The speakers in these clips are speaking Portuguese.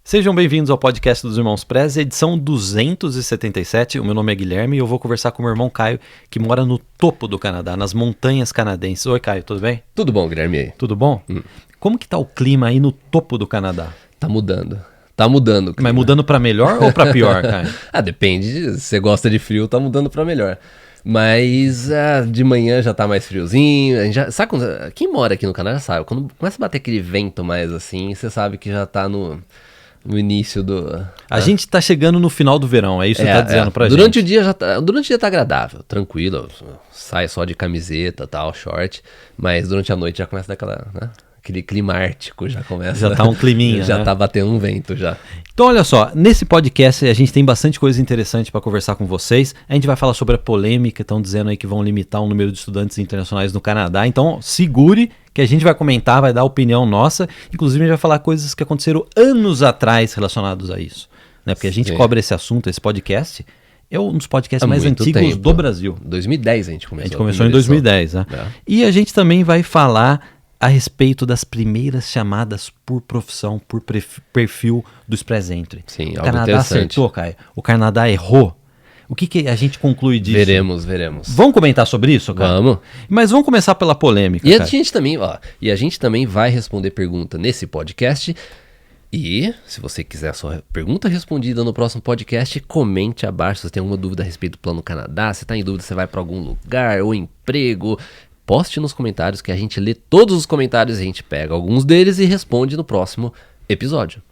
Sejam bem-vindos ao podcast dos Irmãos Prez, edição 277. O meu nome é Guilherme e eu vou conversar com o meu irmão Caio, que mora no topo do Canadá, nas montanhas canadenses. Oi, Caio, tudo bem? Tudo bom, Guilherme, e aí? Tudo bom? Como que tá o clima aí no topo do Canadá? Tá mudando. Tá mudando. Mas mudando pra melhor ou pra pior, Caio? Depende. Se você gosta de frio, tá mudando pra melhor. Mas de manhã já tá mais friozinho. A gente sabe quando, quem mora aqui no Canadá sabe. Quando começa a bater aquele vento mais assim, você sabe que já tá no início do... A gente tá chegando no final do verão, é isso que você tá dizendo pra durante gente? O dia durante o dia tá agradável, tranquilo. Sai só de camiseta, tal, short. Mas durante a noite já começa a dar aquela... né? Aquele clima ártico já começa. Já tá um climinha, já né? tá batendo um vento já. Então olha só, nesse podcast a gente tem bastante coisa interessante para conversar com vocês. A gente vai falar sobre a polêmica, estão dizendo aí que vão limitar o número de estudantes internacionais no Canadá. Então segure que a gente vai comentar, vai dar a opinião nossa. Inclusive a gente vai falar coisas que aconteceram anos atrás relacionados a isso, né? Porque a gente cobre esse assunto, esse podcast é um dos podcasts mais antigos do Brasil. 2010 a gente começou. A gente começou em 2010, né? E a gente também vai falar a respeito das primeiras chamadas por profissão, por perfil do Express Entry. Sim, o Canadá acertou, Caio? O Canadá errou? O que a gente conclui disso? Veremos. Vamos comentar sobre isso, Caio? Vamos. Mas vamos começar pela polêmica, E Caio. a gente também vai responder pergunta nesse podcast. E se você quiser a sua pergunta respondida no próximo podcast, comente abaixo se você tem alguma dúvida a respeito do Plano Canadá, se está em dúvida se vai para algum lugar ou emprego. Poste nos comentários que a gente lê todos os comentários, a gente pega alguns deles e responde no próximo episódio.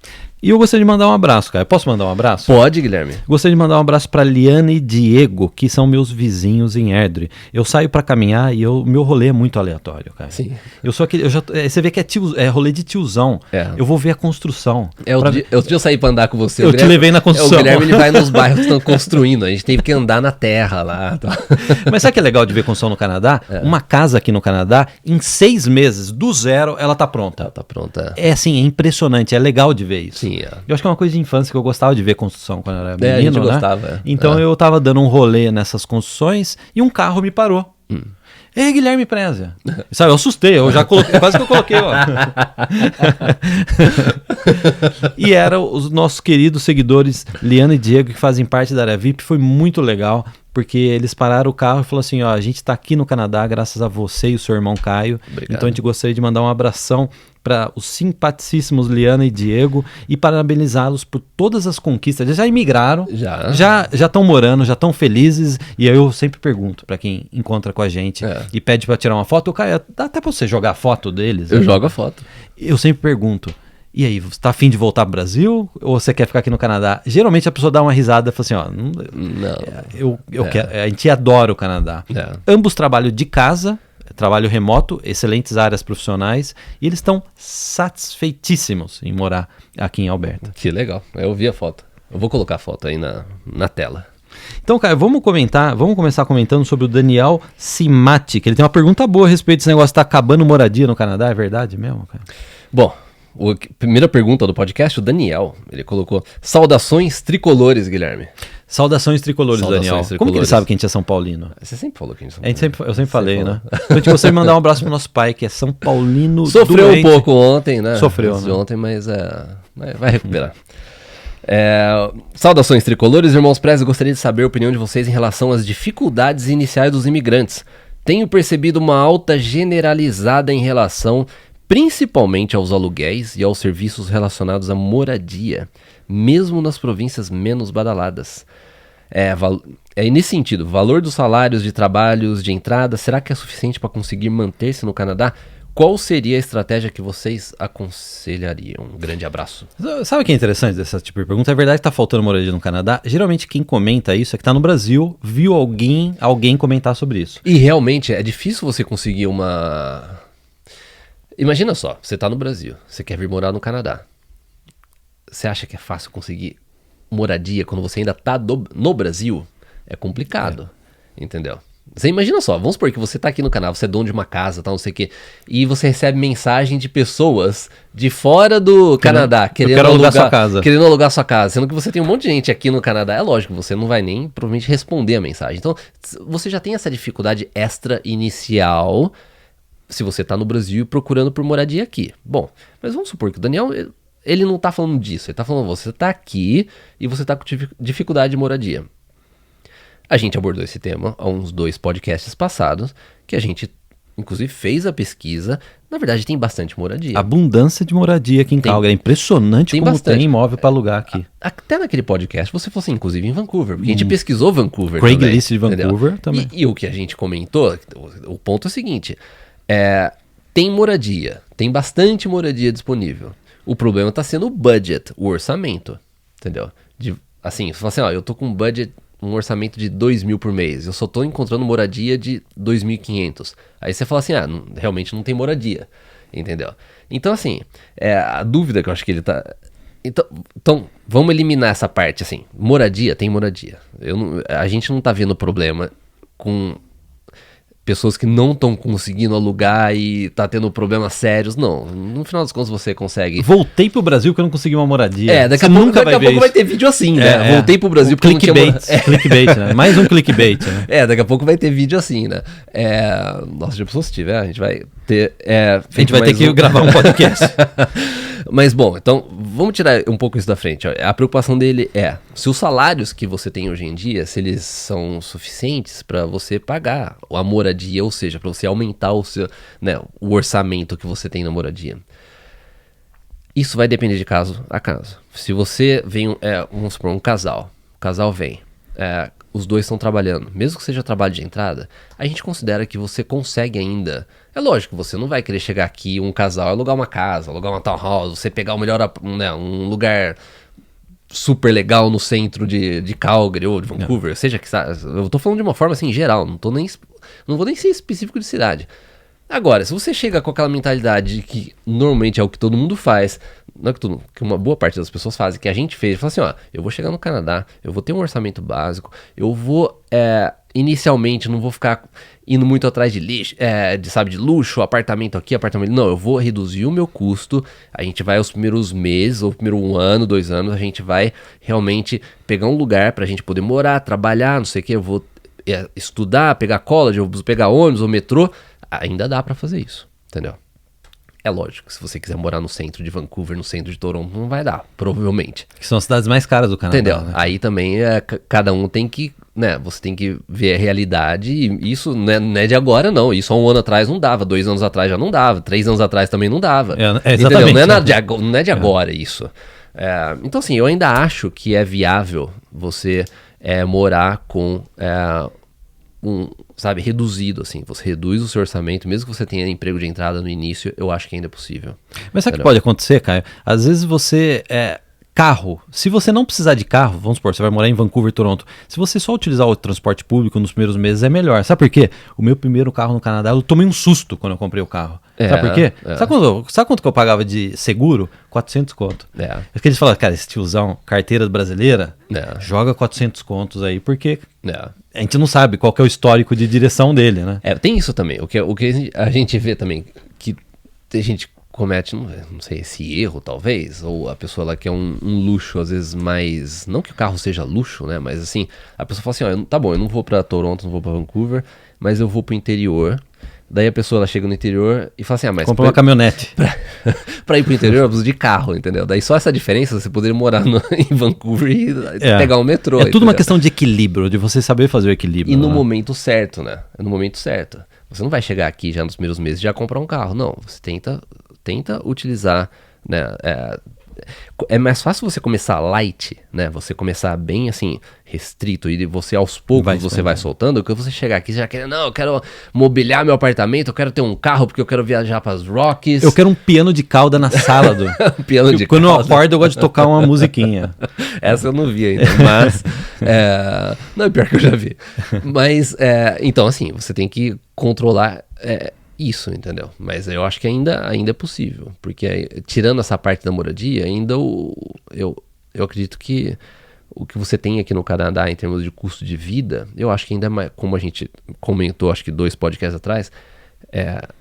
E eu gostaria de mandar um abraço, Caio. Posso mandar um abraço? Pode, Guilherme. Gostaria de mandar um abraço para Liane e Diego, que são meus vizinhos em Erdre. Eu saio para caminhar e meu rolê é muito aleatório, cara. Sim. Eu sou aquele, você vê que é rolê de tiozão. Eu vou ver a construção. Outro dia eu saí para andar com você. Eu te levei na construção. O Guilherme ele vai nos bairros que estão construindo. A gente teve que andar na terra lá. Tá. Mas sabe o que é legal de ver construção no Canadá? Uma casa aqui no Canadá, em 6 meses, do zero, ela tá pronta. Ela tá pronta. É assim, é impressionante. É legal de ver isso. Sim, Eu acho que é uma coisa de infância que eu gostava de ver construção quando eu era menino, a gente né? gostava. Então eu tava dando um rolê nessas construções e um carro me parou. Ei, Guilherme Preza. Sabe, eu assustei, eu já coloquei, quase que eu coloquei, ó. E eram os nossos queridos seguidores, Liana e Diego, que fazem parte da área VIP. Foi muito legal, porque eles pararam o carro e falaram assim, ó, a gente tá aqui no Canadá graças a você e o seu irmão Caio. Obrigado. Então a gente gostaria de mandar um abração para os simpaticíssimos Liana e Diego e parabenizá-los por todas as conquistas. Eles já imigraram, já estão morando, já estão felizes. E aí eu sempre pergunto para quem encontra com a gente e pede para tirar uma foto. Caio, dá até para você jogar a foto deles? Eu jogo a foto. Eu sempre pergunto, e aí, você tá afim de voltar pro Brasil ou você quer ficar aqui no Canadá? Geralmente a pessoa dá uma risada e fala assim, ó, eu quero, a gente adora o Canadá. Ambos trabalham de casa, trabalho remoto, excelentes áreas profissionais, e eles estão satisfeitíssimos em morar aqui em Alberta. Que legal, eu vi a foto. Eu vou colocar a foto aí na tela. Então, cara, vamos começar comentando sobre o Daniel Simati, que ele tem uma pergunta boa a respeito desse negócio de tá acabando moradia no Canadá, é verdade mesmo, cara? Bom, primeira pergunta do podcast, o Daniel, ele colocou, saudações tricolores, Guilherme. Saudações tricolores, Daniel. Como que ele sabe que a gente é São Paulino? Você sempre falou que a gente é São Paulino. Eu sempre falei, né? Então a gente gostaria de mandar um abraço pro nosso pai, que é São Paulino. Sofreu um pouco ontem, né? Sofreu, né? Ontem, mas vai recuperar. Saudações tricolores, irmãos Prez, eu gostaria de saber a opinião de vocês em relação às dificuldades iniciais dos imigrantes. Tenho percebido uma alta generalizada em relação principalmente aos aluguéis e aos serviços relacionados à moradia, mesmo nas províncias menos badaladas. E nesse sentido, valor dos salários de trabalhos de entrada, será que é suficiente para conseguir manter-se no Canadá? Qual seria a estratégia que vocês aconselhariam? Um grande abraço. Sabe o que é interessante dessa tipo de pergunta? É verdade que tá faltando moradia no Canadá. Geralmente quem comenta isso é que tá no Brasil, viu alguém comentar sobre isso. E realmente é difícil você conseguir uma... Imagina só, você tá no Brasil, você quer vir morar no Canadá. Você acha que é fácil conseguir moradia quando você ainda tá no Brasil? É complicado, entendeu? Você imagina só, vamos supor que você tá aqui no Canadá, você é dono de uma casa, tá, não sei o quê, e você recebe mensagem de pessoas de fora do Canadá querendo alugar sua casa, sendo que você tem um monte de gente aqui no Canadá. É lógico, você não vai nem provavelmente responder a mensagem. Então, você já tem essa dificuldade extra inicial se você tá no Brasil procurando por moradia aqui. Bom, mas vamos supor que o Daniel, ele não tá falando disso, ele tá falando, você tá aqui e você tá com dificuldade de moradia. A gente abordou esse tema há uns 2 podcasts passados, que a gente, inclusive, fez a pesquisa. Na verdade, tem bastante moradia. Abundância de moradia aqui em Calgary. É impressionante tem como bastante. tem imóvel para alugar aqui. Até naquele podcast, você fosse, inclusive, em Vancouver. Porque a gente pesquisou Vancouver Craigslist de também, Vancouver entendeu? também. E o que a gente comentou, o ponto é o seguinte, tem moradia, tem bastante moradia disponível. O problema tá sendo o budget, o orçamento, entendeu? Assim, você fala assim, ó, eu tô com um orçamento de 2.000 por mês, eu só tô encontrando moradia de 2.500. Aí você fala assim, realmente não tem moradia, entendeu? Então, assim, a dúvida que eu acho que ele tá... Então, vamos eliminar essa parte, assim, moradia, tem moradia. A gente não tá vendo problema com pessoas que não estão conseguindo alugar e tá tendo problemas sérios, não. No final das contas você consegue... Voltei pro Brasil porque eu não consegui uma moradia. Daqui a pouco vai ter vídeo assim, né? Voltei pro Brasil porque clickbait, não tinha... clickbait, né? Mais um clickbait, né? Daqui a pouco vai ter vídeo assim, né? Nossa, já pensou se tiver, a gente vai ter... a gente vai ter que gravar um podcast. Mas bom, então vamos tirar um pouco isso da frente. Ó. A preocupação dele é se os salários que você tem hoje em dia, se eles são suficientes para você pagar a moradia, ou seja, para você aumentar o seu, né, o orçamento que você tem na moradia. Isso vai depender de caso a caso. Se você vem, vamos supor, o casal vem, os dois estão trabalhando, mesmo que seja trabalho de entrada, a gente considera que você consegue ainda. É lógico, você não vai querer chegar aqui, um casal, alugar uma casa, alugar uma townhouse, você pegar o melhor, né, um lugar super legal no centro de Calgary ou de Vancouver, seja que... Eu tô falando de uma forma assim, geral, não vou nem ser específico de cidade. Agora, se você chega com aquela mentalidade de que normalmente é o que todo mundo faz, não é que uma boa parte das pessoas fazem, que a gente fez, fala assim, ó, eu vou chegar no Canadá, eu vou ter um orçamento básico, eu vou, inicialmente, não vou ficar indo muito atrás de lixo, de luxo, apartamento aqui, apartamento ali, não, eu vou reduzir o meu custo, a gente vai os primeiros meses, ou primeiro 1 ano, 2 anos, a gente vai realmente pegar um lugar pra gente poder morar, trabalhar, não sei o que, eu vou estudar, pegar college, eu vou pegar ônibus ou metrô, ainda dá pra fazer isso, entendeu? É lógico, se você quiser morar no centro de Vancouver, no centro de Toronto, não vai dar, provavelmente. Que são as cidades mais caras do Canadá. Entendeu? Né? Aí também cada um tem que, né, você tem que ver a realidade e isso não é de agora não, isso há 1 ano atrás não dava, 2 anos atrás já não dava, 3 anos atrás também não dava. Exatamente. Não é de agora isso. Então assim, eu ainda acho que é viável você morar com... sabe, reduzido, assim, você reduz o seu orçamento, mesmo que você tenha emprego de entrada no início, eu acho que ainda é possível. Mas sabe o que pode acontecer, Caio? Às vezes você, carro, se você não precisar de carro, vamos supor, você vai morar em Vancouver, Toronto, se você só utilizar o transporte público nos primeiros meses é melhor. Sabe por quê? O meu primeiro carro no Canadá, eu tomei um susto quando eu comprei o carro. Sabe por quê? Sabe quanto que eu pagava de seguro? 400 conto. Porque eles falaram, cara, esse tiozão, carteira brasileira, joga 400 contos aí, porque a gente não sabe qual que é o histórico de direção dele, né? Tem isso também. O que a gente vê também, que a gente comete, não sei, esse erro talvez, ou a pessoa lá quer um luxo, às vezes mais, não que o carro seja luxo, né, mas assim, a pessoa fala assim, ó, tá bom, eu não vou pra Toronto, não vou pra Vancouver, mas eu vou pro interior. Daí a pessoa ela chega no interior e fala assim, mas... Compra uma caminhonete. Pra ir pro interior eu preciso de carro, entendeu? Daí só essa diferença, você poderia morar em Vancouver e pegar um metrô. É tudo uma questão de equilíbrio, de você saber fazer o equilíbrio. E no momento certo, né? No momento certo. Você não vai chegar aqui já nos primeiros meses e já comprar um carro, não. Você tenta utilizar, né? É mais fácil você começar light, né? Você começar bem assim, restrito, e você aos poucos você vai soltando, que você chegar aqui e já quer, não, eu quero mobiliar meu apartamento, eu quero ter um carro porque eu quero viajar para as Rockies. Eu quero um piano de cauda na sala do. Quando eu acordo, eu gosto de tocar uma musiquinha. Essa eu não vi ainda, mas. Não, pior que eu já vi. Mas, então, assim, você tem que controlar. Isso, entendeu? Mas eu acho que ainda é possível, porque tirando essa parte da moradia, ainda eu acredito que o que você tem aqui no Canadá em termos de custo de vida, eu acho que ainda é mais, como a gente comentou, acho que 2 podcasts atrás,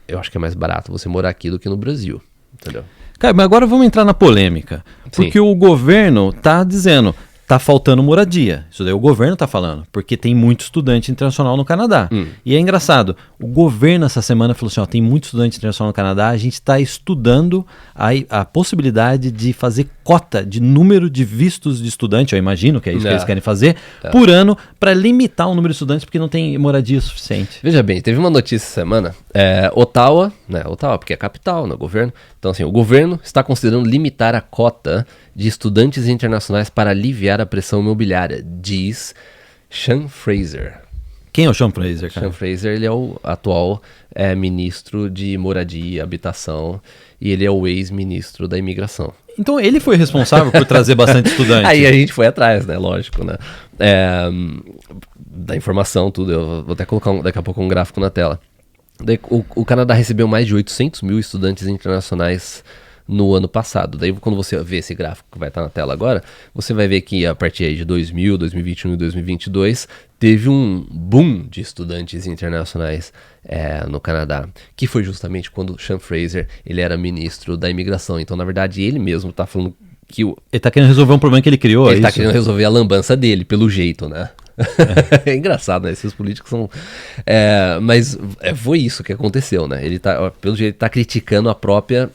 eu acho que é mais barato você morar aqui do que no Brasil, entendeu? Cara, mas agora vamos entrar na polêmica, porque o governo tá dizendo, tá faltando moradia. Isso daí o governo tá falando, porque tem muito estudante internacional no Canadá. E é engraçado, o governo essa semana falou assim, ó, tem muito estudante internacional no Canadá, a gente está estudando a possibilidade de fazer cota de número de vistos de estudante, eu imagino que é isso que eles querem fazer, por ano, para limitar o número de estudantes, porque não tem moradia suficiente. Veja bem, teve uma notícia essa semana, Ottawa, né, Ottawa porque é a capital, né, o governo, então assim, o governo está considerando limitar a cota de estudantes internacionais para aliviar a pressão imobiliária, diz Sean Fraser. Quem é o Sean Fraser, cara? Sean Fraser, ele é o atual ministro de moradia e habitação, e ele é o ex-ministro da imigração. Então ele foi responsável por trazer bastante estudante. Aí a gente foi atrás, né? Lógico, né? Da informação, tudo. Eu vou até colocar daqui a pouco um gráfico na tela. Daí, o Canadá recebeu mais de 800 mil estudantes internacionais no ano passado. Daí quando você vê esse gráfico que vai estar na tela agora, você vai ver que a partir aí de 2000, 2021 e 2022 teve um boom de estudantes internacionais no Canadá, que foi justamente quando Sean Fraser ele era ministro da imigração. Então, na verdade, ele mesmo está falando que ele está querendo resolver um problema que ele criou. Ele está querendo resolver a lambança dele, pelo jeito, né? É engraçado, né? Esses políticos são... mas foi isso que aconteceu, né? Ele tá, pelo jeito, tá criticando a própria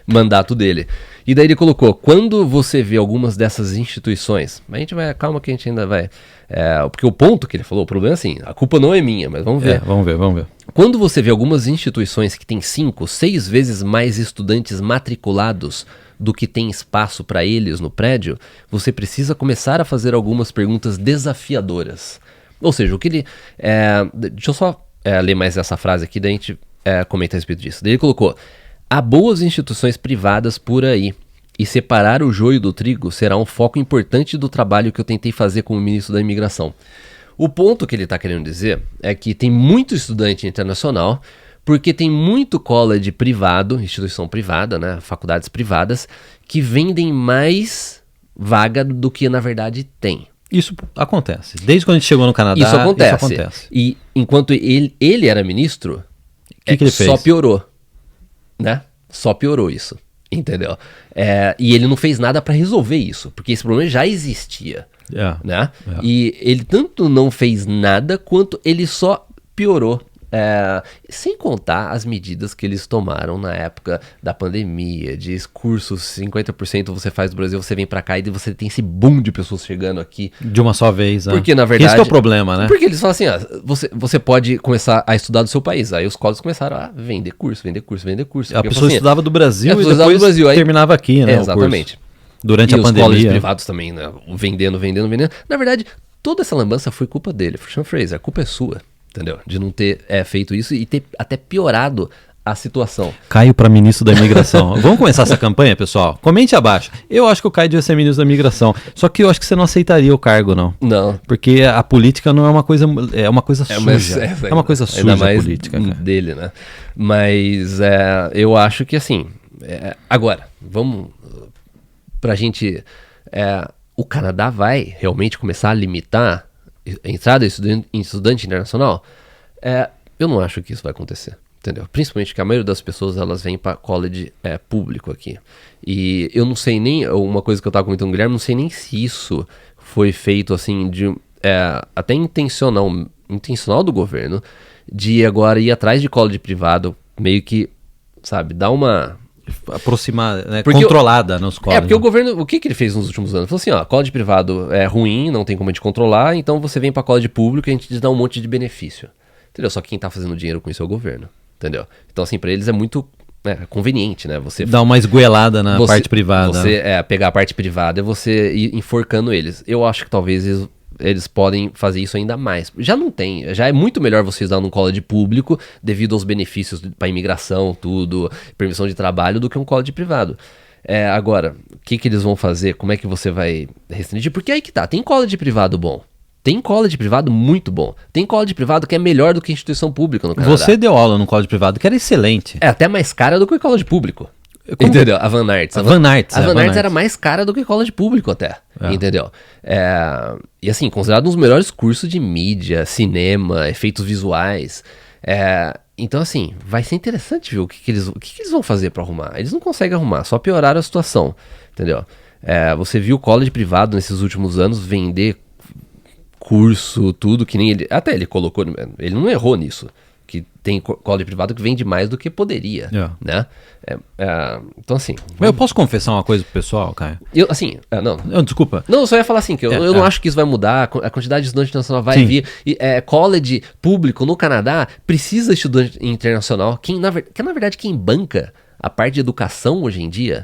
mandato dele. E daí ele colocou, quando você vê algumas dessas instituições, a gente vai, calma que a gente ainda vai... porque o ponto que ele falou, o problema é assim, a culpa não é minha, mas vamos ver. Vamos ver. Quando você vê algumas instituições que têm 5, 6 vezes mais estudantes matriculados do que tem espaço para eles no prédio, você precisa começar a fazer algumas perguntas desafiadoras. Ou seja, o que ele... deixa eu só ler mais essa frase aqui, daí a gente comenta a respeito disso. Daí ele colocou, há boas instituições privadas por aí, e separar o joio do trigo será um foco importante do trabalho que eu tentei fazer como ministro da imigração. O ponto que ele está querendo dizer é que tem muito estudante internacional, porque tem muito college privado, instituição privada, né, faculdades privadas, que vendem mais vaga do que na verdade tem. Isso acontece. Desde quando a gente chegou no Canadá, isso acontece. E enquanto ele era ministro, que ele fez? Só piorou, né? Só piorou isso, entendeu? E ele não fez nada para resolver isso, porque esse problema já existia, né? E ele tanto não fez nada, quanto ele só piorou. Sem contar as medidas que eles tomaram na época da pandemia, de cursos 50% você faz do Brasil, você vem pra cá e você tem esse boom de pessoas chegando aqui. De uma só vez, né? Porque na verdade... Esse que é o problema, né? Porque eles falam assim, você pode começar a estudar do seu país. Aí os colleges começaram a vender curso. A pessoa estudava do Brasil e depois aí terminava aqui, né? Exatamente. Durante a pandemia. E os colleges privados também, né? Vendendo. Na verdade, toda essa lambança foi culpa dele. Sean Fraser, a culpa é sua. Entendeu? De não ter feito isso e ter até piorado a situação. Caio para ministro da imigração. Vamos começar essa campanha, pessoal? Comente abaixo. Eu acho que o Caio devia ser ministro da imigração. Só que eu acho que você não aceitaria o cargo, não. Não. Porque a política não é uma coisa... É uma coisa suja. É uma coisa suja a política, cara. Dele, né? Mas eu acho que assim... agora, vamos... Pra gente... o Canadá vai realmente começar a limitar a entrada em estudante internacional? Eu não acho que isso vai acontecer, entendeu? Principalmente que a maioria das pessoas, elas vêm para college público aqui. E eu não sei nem, uma coisa que eu tava comentando com o Guilherme, não sei nem se isso foi feito assim, até intencional do governo, de agora ir atrás de college privado, meio que, sabe, dar uma... aproximar, né, controlada nos colleges. Porque o governo, o que ele fez nos últimos anos? Falou assim, college privado é ruim, não tem como a gente controlar, então você vem pra college público e a gente te dá um monte de benefício. Entendeu? Só que quem tá fazendo dinheiro com isso é o governo, entendeu? Então assim, pra eles é muito conveniente, né? Você dá uma esgoelada na parte privada. Você pegar a parte privada e você ir enforcando eles. Eu acho que talvez eles podem fazer isso ainda mais. Já não tem, já é muito melhor você estudar num college público devido aos benefícios para imigração, tudo, permissão de trabalho, do que um college privado. Agora, o que eles vão fazer? Como é que você vai restringir? Porque aí que tá, tem college privado bom. Tem college privado muito bom. Tem college privado que é melhor do que instituição pública no Canadá. Você deu aula no college privado que era excelente. É até mais cara do que o college público. Entendeu? A Van Arts. A Van Arts era mais cara do que college público até. Entendeu? E assim, considerado um dos melhores cursos de mídia, cinema, efeitos visuais. Então assim, vai ser interessante ver o que eles vão fazer pra arrumar. Eles não conseguem arrumar, só pioraram a situação. Entendeu? Você viu o college privado nesses últimos anos vender curso, tudo, que nem ele... Até ele colocou, ele não errou nisso. Que tem college privado que vende mais do que poderia, né? Então, assim... Mas eu posso confessar uma coisa pro pessoal, Caio? Desculpa. Não, eu só ia falar assim, que eu não acho que isso vai mudar, a quantidade de estudante internacional vai vir. E, college público no Canadá precisa de estudante internacional. Na verdade, quem banca a parte de educação hoje em dia...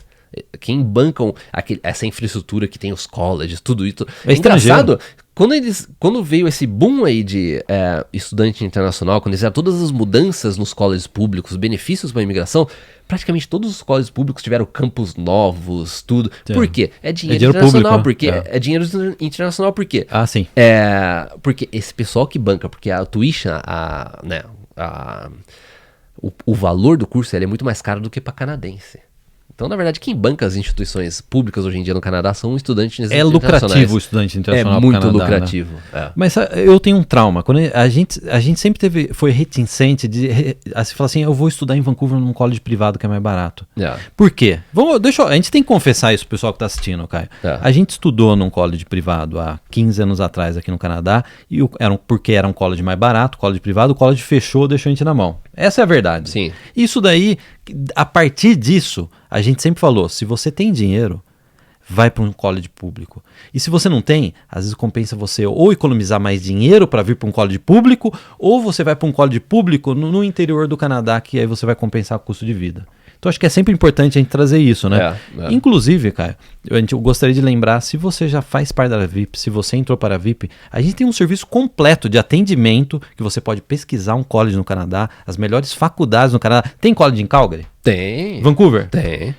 Quem bancam essa infraestrutura que tem os colleges, tudo isso. É engraçado, quando veio esse boom aí de estudante internacional, quando fizeram todas as mudanças nos colleges públicos, benefícios para a imigração, praticamente todos os colleges públicos tiveram campos novos, tudo. Por quê? É dinheiro internacional, público, é dinheiro internacional, por quê? Ah, sim. Porque esse pessoal que banca, porque a tuition, o valor do curso é muito mais caro do que para canadense. Então, na verdade, quem banca as instituições públicas hoje em dia no Canadá são estudantes internacionais. É lucrativo o estudante internacional. É muito lucrativo. Né? Mas eu tenho um trauma. Quando a gente sempre foi reticente a se falar assim, eu vou estudar em Vancouver num college privado que é mais barato. Por quê? A gente tem que confessar isso pro pessoal que tá assistindo, Caio. A gente estudou num college privado há 15 anos atrás aqui no Canadá, porque era um college mais barato, college privado, o college fechou, deixou a gente na mão. Essa é a verdade. Sim. Isso daí, a partir disso, a gente sempre falou, se você tem dinheiro, vai para um college público. E se você não tem, às vezes compensa você ou economizar mais dinheiro para vir para um college público, ou você vai para um college público no interior do Canadá, que aí você vai compensar o custo de vida. Então acho que é sempre importante a gente trazer isso, né? Inclusive, Caio, eu gostaria de lembrar, se você já faz parte da VIP, se você entrou para a VIP, a gente tem um serviço completo de atendimento que você pode pesquisar um college no Canadá, as melhores faculdades no Canadá. Tem college em Calgary? Tem. Vancouver? Tem.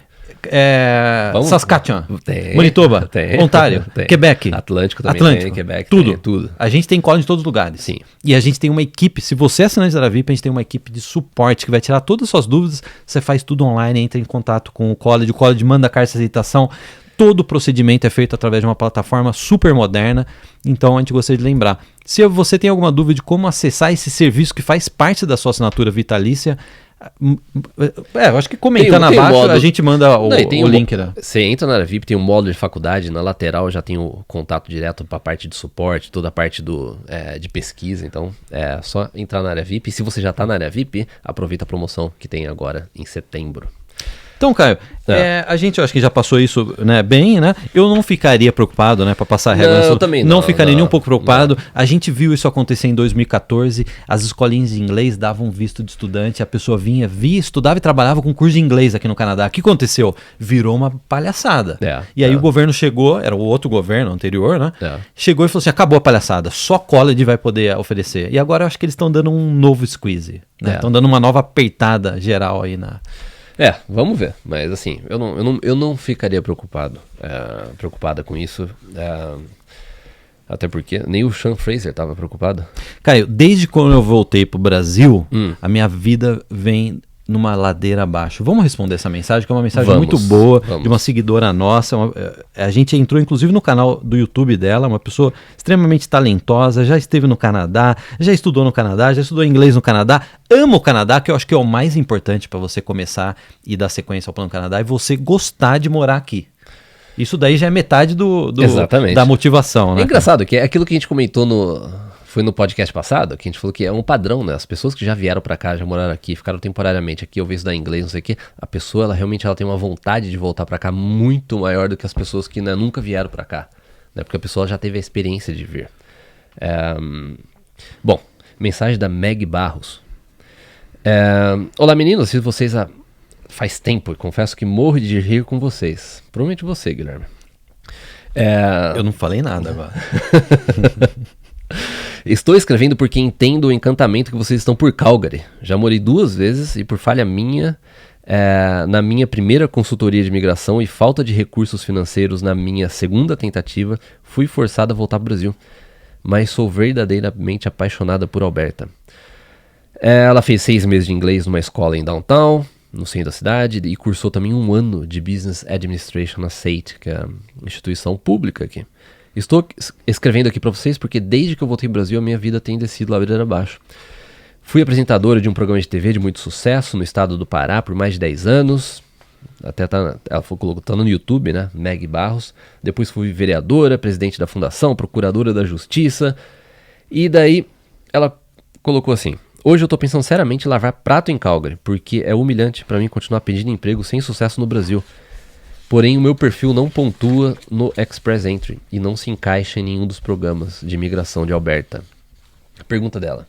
Saskatchewan, tem, Manitoba, tem, Ontário, tem. Quebec, Atlântico também tem, Quebec, tudo. Tudo. A gente tem college em todos os lugares. Sim. E a gente tem uma equipe, se você é assinante da VIP, a gente tem uma equipe de suporte que vai tirar todas as suas dúvidas, você faz tudo online, entra em contato com o college manda a carta de aceitação, todo o procedimento é feito através de uma plataforma super moderna, então a gente gostaria de lembrar. Se você tem alguma dúvida de como acessar esse serviço que faz parte da sua assinatura vitalícia, eu acho que comentando abaixo a gente manda o link. Você entra na VIP, tem um módulo de faculdade, na lateral já tem o contato direto para a parte de suporte, toda a parte de pesquisa, então é só entrar na área VIP. E se você já está na área VIP, aproveita a promoção que tem agora em setembro. Então, Caio, a gente, eu acho que já passou isso, né, bem, né? Eu não ficaria preocupado, né, para passar a regra. Eu também não ficaria nem um pouco preocupado. A gente viu isso acontecer em 2014. As escolinhas de inglês davam visto de estudante, a pessoa via, estudava e trabalhava com curso de inglês aqui no Canadá. O que aconteceu? Virou uma palhaçada. E aí o governo chegou, era o outro governo anterior, né? Chegou e falou assim, acabou a palhaçada, só college vai poder oferecer. E agora eu acho que eles estão dando um novo squeeze, né? Estão dando uma nova apertada geral aí na... Vamos ver, mas assim, eu não ficaria preocupado com isso, até porque nem o Sean Fraser estava preocupado. Caio, desde quando eu voltei pro Brasil, a minha vida vem numa ladeira abaixo. Vamos responder essa mensagem, que é uma mensagem muito boa, de uma seguidora nossa. A gente entrou inclusive no canal do YouTube dela, uma pessoa extremamente talentosa, já esteve no Canadá, já estudou no Canadá, já estudou inglês no Canadá, ama o Canadá, que eu acho que é o mais importante para você começar e dar sequência ao Plano Canadá, e você gostar de morar aqui. Isso daí já é metade da motivação, né? É engraçado, que é aquilo que a gente comentou foi no podcast passado, que a gente falou que é um padrão, né? As pessoas que já vieram pra cá, já moraram aqui, ficaram temporariamente aqui, ou estudar inglês, não sei o quê, a pessoa, ela realmente tem uma vontade de voltar pra cá muito maior do que as pessoas que, né, nunca vieram pra cá, né? Porque a pessoa já teve a experiência de vir. Bom, mensagem da Meg Barros. Olá, meninos, se vocês faz tempo, eu confesso que morro de rir com vocês. Provavelmente você, Guilherme. Eu não falei nada agora. Estou escrevendo porque entendo o encantamento que vocês estão por Calgary. Já morei 2 vezes e por falha minha, na minha primeira consultoria de imigração e falta de recursos financeiros na minha segunda tentativa, fui forçada a voltar para o Brasil. Mas sou verdadeiramente apaixonada por Alberta. Ela fez 6 meses de inglês numa escola em downtown, no centro da cidade, e cursou também 1 ano de Business Administration na SAIT, que é a instituição pública aqui. Estou escrevendo aqui para vocês porque desde que eu voltei ao Brasil a minha vida tem descido ladeira abaixo. Fui apresentadora de um programa de TV de muito sucesso no estado do Pará por mais de 10 anos. Até ela colocou, tá no YouTube, né? Meg Barros. Depois fui vereadora, presidente da fundação, procuradora da justiça. E daí ela colocou assim: hoje eu tô pensando seriamente em lavar prato em Calgary, porque é humilhante pra mim continuar pedindo emprego sem sucesso no Brasil. Porém, o meu perfil não pontua no Express Entry e não se encaixa em nenhum dos programas de imigração de Alberta. A pergunta dela: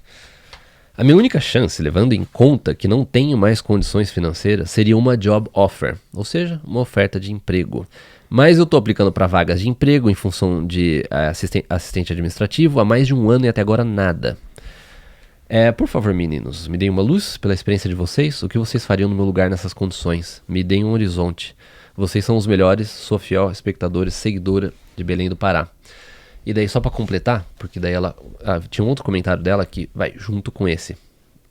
a minha única chance, levando em conta que não tenho mais condições financeiras, seria uma job offer, ou seja, uma oferta de emprego. Mas eu estou aplicando para vagas de emprego em função de assistente administrativo há mais de um ano e até agora nada. Por favor, meninos, me deem uma luz pela experiência de vocês. O que vocês fariam no meu lugar nessas condições? Me deem um horizonte. Vocês são os melhores, sou fiel espectadora e seguidora de Belém do Pará. E daí, só pra completar, porque daí ela tinha um outro comentário dela que vai junto com esse.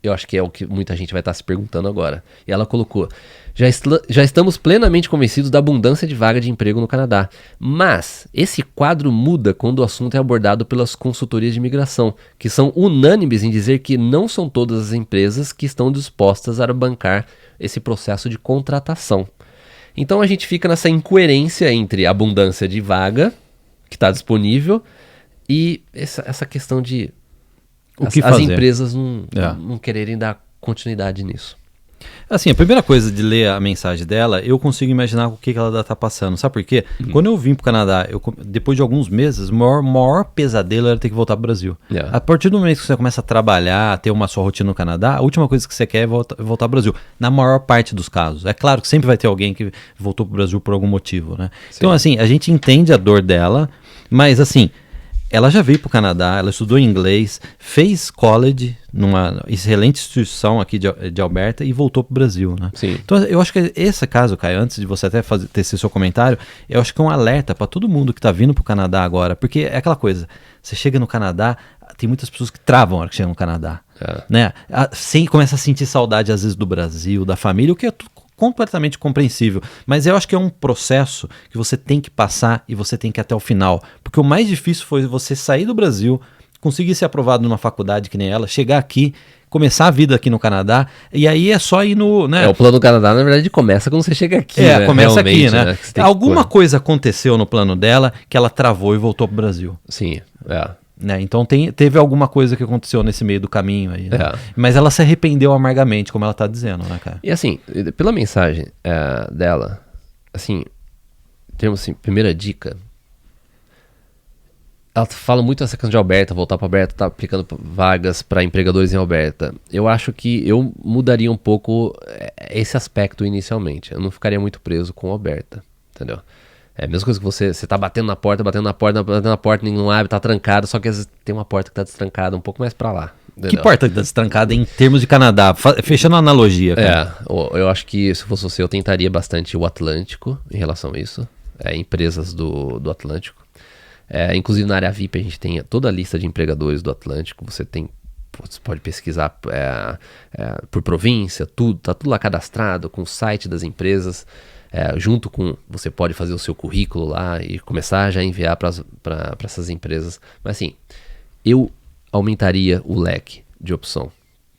Eu acho que é o que muita gente vai estar se perguntando agora. E ela colocou: já estamos plenamente convencidos da abundância de vaga de emprego no Canadá. Mas esse quadro muda quando o assunto é abordado pelas consultorias de imigração, que são unânimes em dizer que não são todas as empresas que estão dispostas a bancar esse processo de contratação. Então a gente fica nessa incoerência entre a abundância de vaga que está disponível e essa questão de as empresas não quererem dar continuidade nisso. Assim, a primeira coisa de ler a mensagem dela, eu consigo imaginar o que ela está passando. Sabe por quê? Quando eu vim para o Canadá, depois de alguns meses, o maior pesadelo era ter que voltar para o Brasil. A partir do momento que você começa a trabalhar, ter uma sua rotina no Canadá, a última coisa que você quer é voltar para o Brasil. Na maior parte dos casos. É claro que sempre vai ter alguém que voltou para o Brasil por algum motivo, né? Então, assim, a gente entende a dor dela, mas, assim, ela já veio para o Canadá, ela estudou inglês, fez college numa excelente instituição aqui de Alberta e voltou para o Brasil, né? Sim. Então eu acho que esse caso, Caio, antes de você até tecer seu comentário, eu acho que é um alerta para todo mundo que está vindo para o Canadá agora, porque é aquela coisa, você chega no Canadá, tem muitas pessoas que travam a hora que chegam no Canadá, né? Começa a sentir saudade às vezes do Brasil, da família, o que é completamente compreensível, mas eu acho que é um processo que você tem que passar e você tem que ir até o final, porque o mais difícil foi você sair do Brasil, conseguir ser aprovado numa faculdade que nem ela, chegar aqui, começar a vida aqui no Canadá, e aí é só ir no... né? O plano do Canadá, na verdade, começa quando você chega aqui, né? Começa aqui, né? Alguma coisa aconteceu no plano dela que ela travou e voltou pro Brasil. Sim, né? Então teve alguma coisa que aconteceu nesse meio do caminho aí, né? Mas ela se arrependeu amargamente, como ela tá dizendo, né, cara? E assim, pela mensagem dela, assim, temos assim, primeira dica, ela fala muito essa questão de Alberta, voltar para Alberta, tá aplicando vagas para empregadores em Alberta. Eu acho que eu mudaria um pouco esse aspecto inicialmente. Eu não ficaria muito preso com Alberta, entendeu? É a mesma coisa que você tá batendo na porta, ninguém não abre, tá trancado, só que às vezes tem uma porta que tá destrancada um pouco mais pra lá. Entendeu? Que porta que tá destrancada em termos de Canadá? Fechando a analogia. Cara. Eu acho que se fosse você, eu tentaria bastante o Atlântico em relação a isso. Empresas do Atlântico. Inclusive na área VIP a gente tem toda a lista de empregadores do Atlântico. Você pode pesquisar por província, tá tudo lá cadastrado com o site das empresas. Junto com, você pode fazer o seu currículo lá e começar já a enviar para essas empresas. Mas assim, eu aumentaria o leque de opção.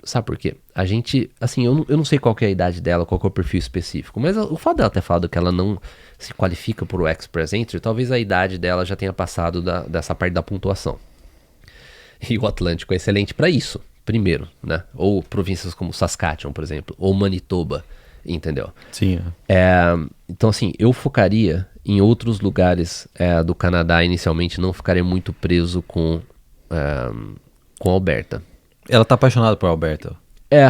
Sabe por quê? A gente, assim, eu não sei qual que é a idade dela, qual que é o perfil específico, mas o fato dela ter falado que ela não se qualifica por o Express Entry, talvez a idade dela já tenha passado dessa parte da pontuação. E o Atlântico é excelente para isso, primeiro, né? Ou províncias como Saskatchewan, por exemplo, ou Manitoba. Entendeu? Sim. Então, assim, eu focaria em outros lugares do Canadá inicialmente, não ficaria muito preso com Alberta. Ela tá apaixonada por Alberta.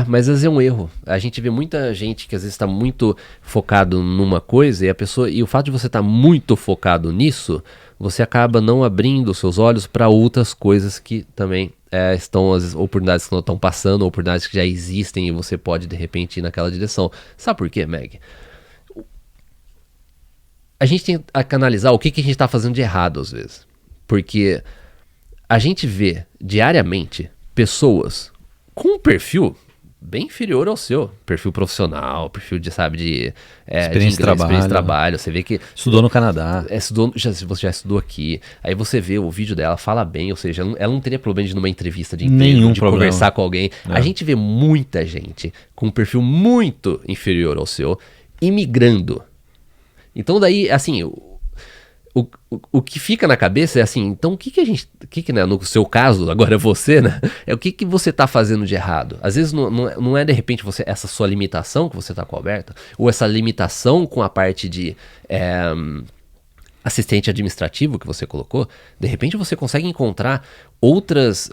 Mas às vezes é um erro. A gente vê muita gente que às vezes está muito focado numa coisa e o fato de você estar muito focado nisso, você acaba não abrindo os seus olhos para outras coisas que também estão, as oportunidades que não estão passando, oportunidades que já existem e você pode de repente ir naquela direção. Sabe por quê, Meg? A gente tem que analisar o que a gente está fazendo de errado às vezes. Porque a gente vê diariamente pessoas com um perfil bem inferior ao seu perfil profissional, perfil de, sabe, de experiência de trabalho. Você vê que estudou no Canadá, você já estudou aqui, aí você vê o vídeo dela, fala bem, ou seja, ela não teria problema de ir numa entrevista de emprego, de conversar com alguém. A gente vê muita gente com um perfil muito inferior ao seu imigrando. Então daí, assim, o que fica na cabeça é assim, então o que a gente, né, no seu caso, agora é você, né, é o que você tá fazendo de errado. Às vezes não é de repente essa sua limitação que você tá coberta, ou essa limitação com a parte de assistente administrativo que você colocou, de repente você consegue encontrar outras,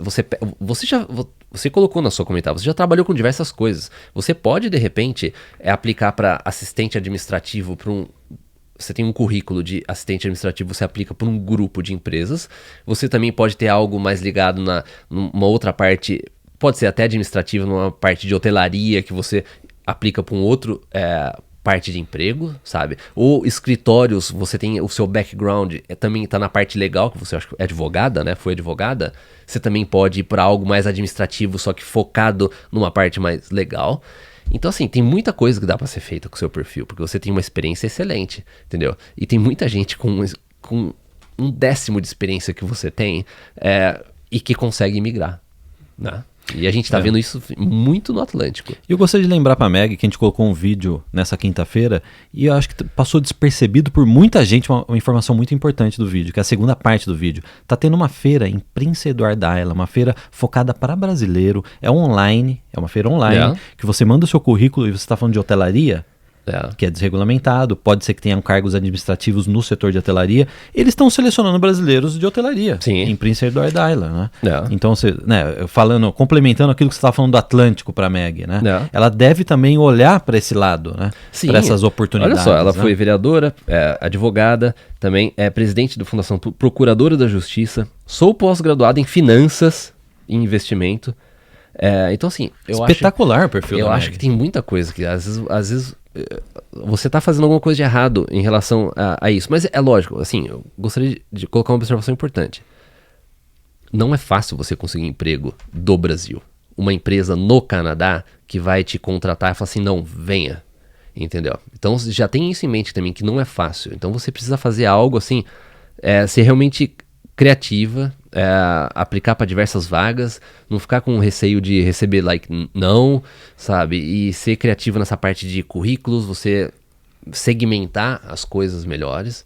você colocou na sua comentário, você já trabalhou com diversas coisas, você pode de repente aplicar para assistente administrativo você tem um currículo de assistente administrativo, você aplica para um grupo de empresas. Você também pode ter algo mais ligado numa outra parte, pode ser até administrativa, numa parte de hotelaria, que você aplica para um outro parte de emprego, sabe? Ou escritórios, você tem o seu background, também está na parte legal, que você acha que é advogada, né? Foi advogada. Você também pode ir para algo mais administrativo, só que focado numa parte mais legal. Então, assim, tem muita coisa que dá pra ser feita com o seu perfil, porque você tem uma experiência excelente, entendeu? E tem muita gente com um décimo de experiência que você tem e que consegue migrar, né? E a gente tá vendo isso muito no Atlântico. E eu gostaria de lembrar pra Meg que a gente colocou um vídeo nessa quinta-feira e eu acho que passou despercebido por muita gente uma informação muito importante do vídeo, que é a segunda parte do vídeo. Tá tendo uma feira em Prince Edward Island, uma feira focada para brasileiro, é online, é uma feira online, que você manda o seu currículo e você tá falando de hotelaria, que é desregulamentado, pode ser que tenham cargos administrativos no setor de hotelaria, eles estão selecionando brasileiros de hotelaria em Prince Edward Island, né? Então, complementando aquilo que você estava falando do Atlântico para a Meg, né? Ela deve também olhar para esse lado, né? Para essas oportunidades. Olha só, ela foi vereadora, advogada, também é presidente da Fundação Procuradora da Justiça, sou pós-graduada em Finanças e Investimento. Então, assim, espetacular o perfil eu acho que tem muita coisa que às vezes você tá fazendo alguma coisa de errado em relação a isso. Mas é lógico, assim, eu gostaria de colocar uma observação importante. Não é fácil você conseguir emprego do Brasil. Uma empresa no Canadá que vai te contratar e falar assim, não, venha. Entendeu? Então já tem isso em mente também, que não é fácil. Então você precisa fazer algo assim, ser realmente criativa, aplicar para diversas vagas, não ficar com receio de receber não, sabe? E ser criativo nessa parte de currículos, você segmentar as coisas melhores,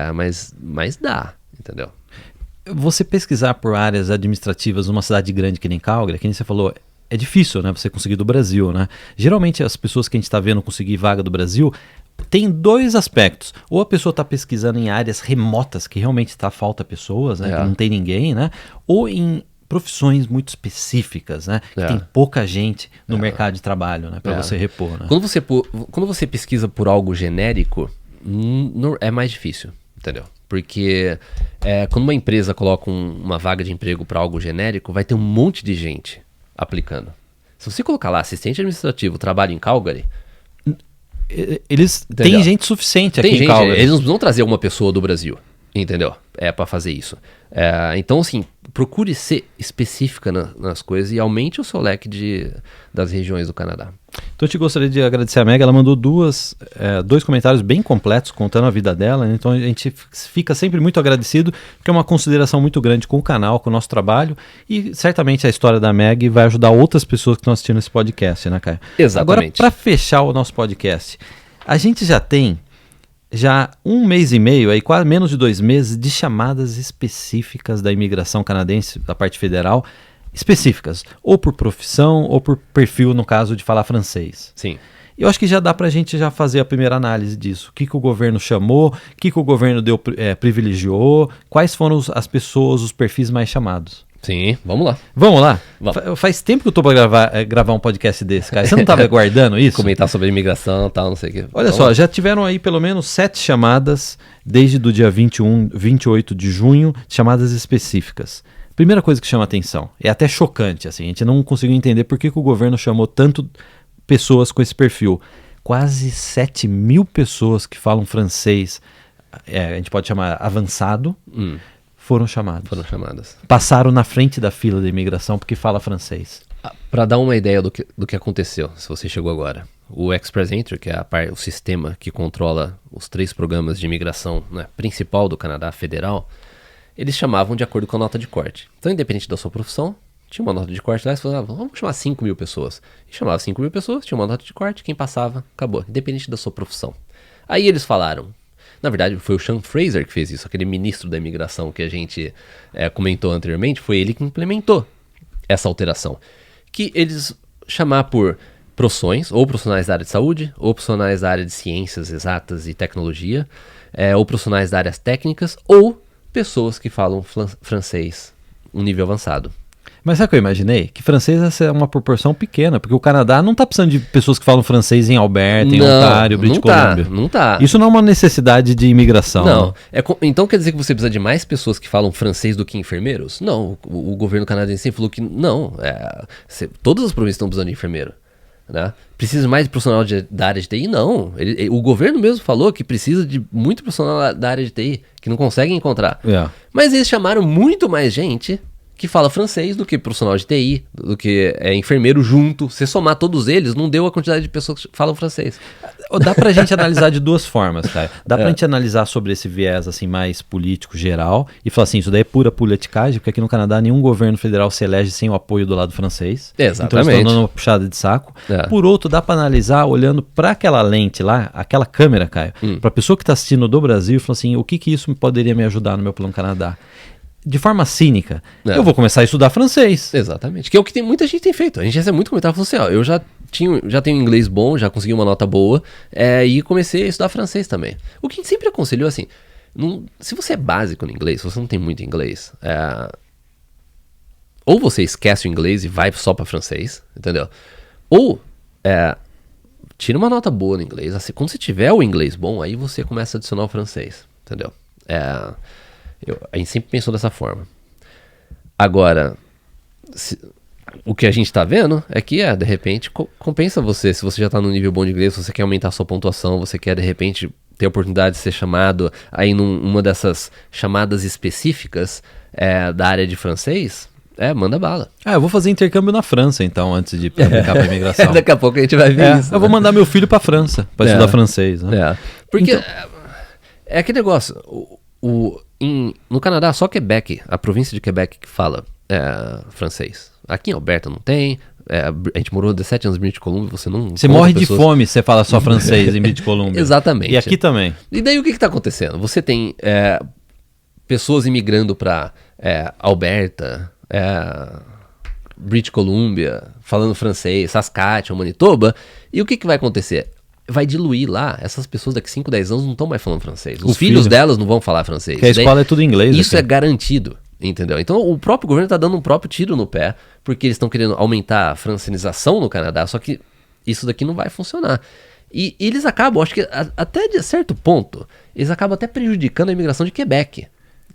mas dá, entendeu? Você pesquisar por áreas administrativas numa cidade grande que nem Calgary, que nem você falou, é difícil, né, você conseguir do Brasil, né? Geralmente as pessoas que a gente está vendo conseguir vaga do Brasil tem dois aspectos. Ou a pessoa está pesquisando em áreas remotas, que realmente falta pessoas, né? Que não tem ninguém, né? Ou em profissões muito específicas, né? Que tem pouca gente no mercado de trabalho, né? Para você repor, né? Quando você pesquisa por algo genérico, é mais difícil, entendeu? Porque quando uma empresa coloca uma vaga de emprego para algo genérico, vai ter um monte de gente aplicando. Se você colocar lá assistente administrativo, trabalho em Calgary, eles têm gente suficiente aqui em Calgary. Eles não precisam trazer uma pessoa do Brasil, entendeu? Para fazer isso. Então, assim, procure ser específica nas coisas e aumente o seu leque das regiões do Canadá. Então eu te gostaria de agradecer a Meg, ela mandou dois comentários bem completos contando a vida dela, né? Então a gente fica sempre muito agradecido, porque é uma consideração muito grande com o canal, com o nosso trabalho, e certamente a história da Meg vai ajudar outras pessoas que estão assistindo esse podcast, né, Caio? Exatamente. Agora, para fechar o nosso podcast, a gente já tem 1 mês e meio, aí quase menos de 2 meses, de chamadas específicas da imigração canadense, da parte federal, específicas, ou por profissão, ou por perfil, no caso de falar francês. Sim. Eu acho que já dá pra gente já fazer a primeira análise disso. O que o governo chamou, o que o governo privilegiou, quais foram as pessoas, os perfis mais chamados. Sim, vamos lá. Vamos lá? Faz tempo que eu tô pra gravar um podcast desse, cara. Você não tava aguardando isso? Comentar sobre imigração e tal, não sei o que. Olha só, já tiveram aí pelo menos 7 chamadas desde do dia 28 de junho, chamadas específicas. Primeira coisa que chama atenção, é até chocante, assim, a gente não conseguiu entender por que o governo chamou tanto pessoas com esse perfil. Quase 7 mil pessoas que falam francês, a gente pode chamar avançado, foram chamadas. Passaram na frente da fila de imigração porque fala francês. Para dar uma ideia do que aconteceu, se você chegou agora, o Express Entry, que é o sistema que controla os 3 programas de imigração, né, principal do Canadá federal, eles chamavam de acordo com a nota de corte. Então, independente da sua profissão, tinha uma nota de corte lá, e falava, vamos chamar 5 mil pessoas. E chamava 5 mil pessoas, tinha uma nota de corte, quem passava, acabou, independente da sua profissão. Aí eles falaram, na verdade foi o Sean Fraser que fez isso, aquele ministro da imigração que a gente comentou anteriormente, foi ele que implementou essa alteração. Que eles chamar por profissões, ou profissionais da área de saúde, ou profissionais da área de ciências exatas e tecnologia, ou profissionais da áreas técnicas, ou pessoas que falam francês, um nível avançado. Mas sabe o que eu imaginei? Que francês é uma proporção pequena, porque o Canadá não tá precisando de pessoas que falam francês em Alberta, em Ontário, British Columbia. Não tá. Isso não é uma necessidade de imigração. Não. Então quer dizer que você precisa de mais pessoas que falam francês do que enfermeiros? Não. O governo canadense sempre falou que não. Todas as províncias estão precisando de enfermeiro. Né? Precisa mais de profissional da área de TI? Não. O governo mesmo falou que precisa de muito profissional da área de TI, que não conseguem encontrar. Mas eles chamaram muito mais gente que fala francês do que profissional de TI, do que enfermeiro junto. Se somar todos eles, não deu a quantidade de pessoas que falam francês. Dá pra gente analisar de duas formas, cara. Dá pra gente analisar sobre esse viés assim mais político geral e falar assim, isso daí é pura politicagem, porque aqui no Canadá nenhum governo federal se elege sem o apoio do lado francês. Exatamente. Então eles estão dando uma puxada de saco. Por outro, dá pra analisar olhando pra aquela lente lá, aquela câmera, Caio, pra pessoa que tá assistindo do Brasil e falar assim, o que isso poderia me ajudar no meu plano Canadá? De forma cínica, eu vou começar a estudar francês. Exatamente, que é o que muita gente tem feito. A gente recebe muito comentário, falou assim, ó, eu já tenho inglês bom, já consegui uma nota boa, e comecei a estudar francês também. O que a gente sempre aconselhou, assim, se você é básico no inglês, se você não tem muito inglês, ou você esquece o inglês e vai só para francês, entendeu? Ou tira uma nota boa no inglês, assim, quando você tiver o inglês bom, aí você começa a adicionar o francês, entendeu? A gente sempre pensou dessa forma. Agora, o que a gente tá vendo é que, de repente, compensa você. Se você já tá num nível bom de inglês, se você quer aumentar a sua pontuação, você quer, de repente, ter a oportunidade de ser chamado aí numa dessas chamadas específicas da área de francês, manda bala. Eu vou fazer intercâmbio na França, então, antes de aplicar pra imigração. Daqui a pouco a gente vai ver isso. Eu vou mandar meu filho pra França, pra estudar francês. Né? Porque é aquele negócio... no Canadá, só Quebec, a província de Quebec que fala francês. Aqui em Alberta não tem. A gente morou 17 anos em British Columbia, você morre de fome se você fala só francês em British Columbia. Exatamente. E aqui também. E daí o que está acontecendo? Você tem pessoas imigrando para Alberta, British Columbia, falando francês, Saskatchewan, Manitoba, e o que vai acontecer? Vai diluir lá, essas pessoas daqui 5, 10 anos não estão mais falando francês. Os filhos delas não vão falar francês. Porque a escola é tudo em inglês. Isso é garantido, entendeu? Então o próprio governo está dando um próprio tiro no pé, porque eles estão querendo aumentar a francenização no Canadá, só que isso daqui não vai funcionar. E eles acabam, acho que até de certo ponto, eles acabam até prejudicando a imigração de Quebec.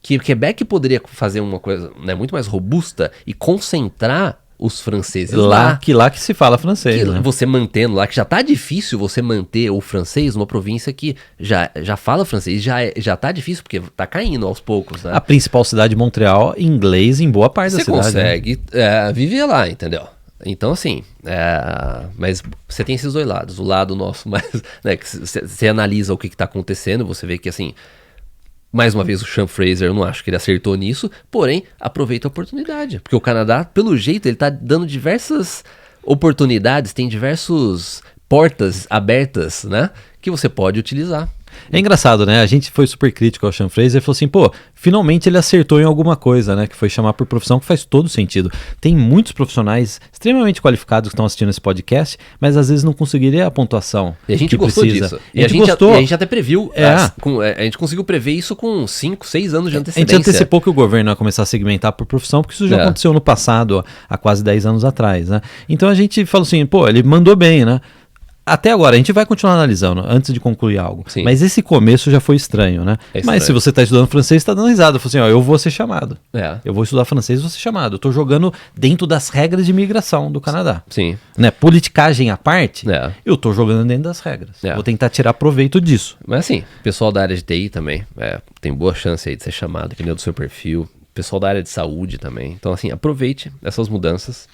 Que Quebec poderia fazer uma coisa muito mais robusta e concentrar os franceses lá que se fala francês, né? Você mantendo lá, que já tá difícil você manter o francês numa província que já fala francês, já tá difícil, porque tá caindo aos poucos, né? A principal cidade de Montreal, inglês em boa parte da cidade. Você consegue viver lá, entendeu? Então, assim, mas você tem esses dois lados. O lado nosso, mais, né, que você analisa o que tá acontecendo, você vê que, assim, mais uma vez o Sean Fraser, eu não acho que ele acertou nisso, porém, aproveita a oportunidade. Porque o Canadá, pelo jeito, ele tá dando diversas oportunidades, tem diversas portas abertas, né, que você pode utilizar. É engraçado, né? A gente foi super crítico ao Sean Fraser e falou assim, finalmente ele acertou em alguma coisa, né? Que foi chamar por profissão, que faz todo sentido. Tem muitos profissionais extremamente qualificados que estão assistindo esse podcast, mas às vezes não conseguiria a pontuação. E a gente gostou disso. E a gente gostou. E a gente até previu, a gente conseguiu prever isso com 5, 6 anos de antecedência. A gente antecipou que o governo ia começar a segmentar por profissão, porque isso já aconteceu no passado, há quase 10 anos atrás, né? Então a gente falou assim, ele mandou bem, né? Até agora, a gente vai continuar analisando antes de concluir algo. Sim. Mas esse começo já foi estranho, né? Mas se você está estudando francês, está dando risada. Falou assim, eu vou ser chamado. Eu vou estudar francês e vou ser chamado. Eu estou jogando dentro das regras de imigração do Canadá. Sim. Né? Politicagem à parte, eu estou jogando dentro das regras. Vou tentar tirar proveito disso. Mas assim, pessoal da área de TI também, tem boa chance aí de ser chamado, dependendo do seu perfil. Pessoal da área de saúde também. Então assim, aproveite essas mudanças.